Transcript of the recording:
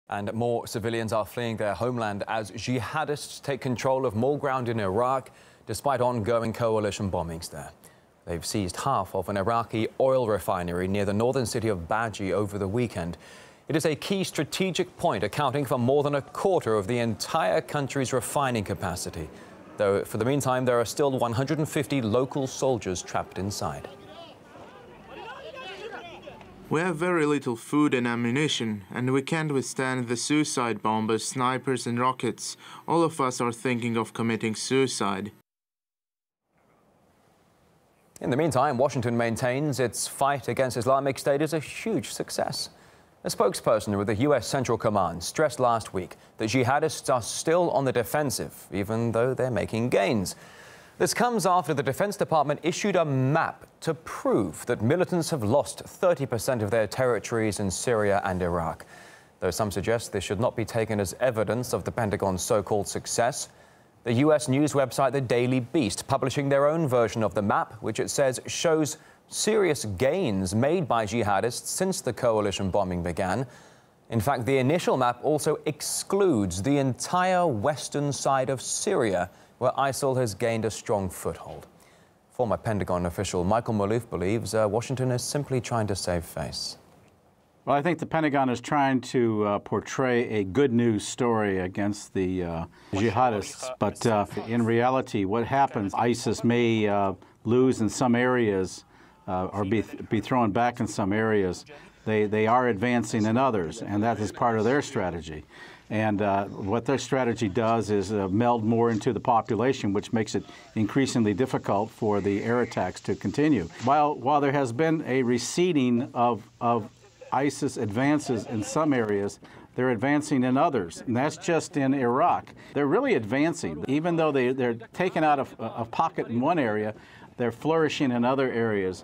And more civilians are fleeing their homeland as jihadists take control of more ground in Iraq, despite ongoing coalition bombings there. They've seized half of an Iraqi oil refinery near the northern city of Baiji over the weekend. It is a key strategic point, accounting for more than a quarter of the entire country's refining capacity. Though, for the meantime, there are still 150 local soldiers trapped inside. We have very little food and ammunition, and we can't withstand the suicide bombers, snipers and rockets. All of us are thinking of committing suicide. In the meantime, Washington maintains its fight against Islamic State is a huge success. A spokesperson with the U.S. Central Command stressed last week that jihadists are still on the defensive, even though they're making gains. This comes after the Defense Department issued a map to prove that militants have lost 30% of their territories in Syria and Iraq. Though some suggest this should not be taken as evidence of the Pentagon's so-called success. The U.S. news website The Daily Beast publishing their own version of the map, which it says shows serious gains made by jihadists since the coalition bombing began. In fact, the initial map also excludes the entire western side of Syria, where ISIL has gained a strong foothold. Former Pentagon official Michael Malouf believes Washington is simply trying to save face. Well, I think the Pentagon is trying to portray a good news story against the jihadists. But in reality, what happens, ISIS may lose in some areas or be thrown back in some areas. They are advancing in others, and that is part of their strategy. And what their strategy does is meld more into the population, which makes it increasingly difficult for the air attacks to continue. While there has been a receding of ISIS advances in some areas, they're advancing in others, and that's just in Iraq. They're really advancing. Even though they're taken out of a pocket in one area, they're flourishing in other areas.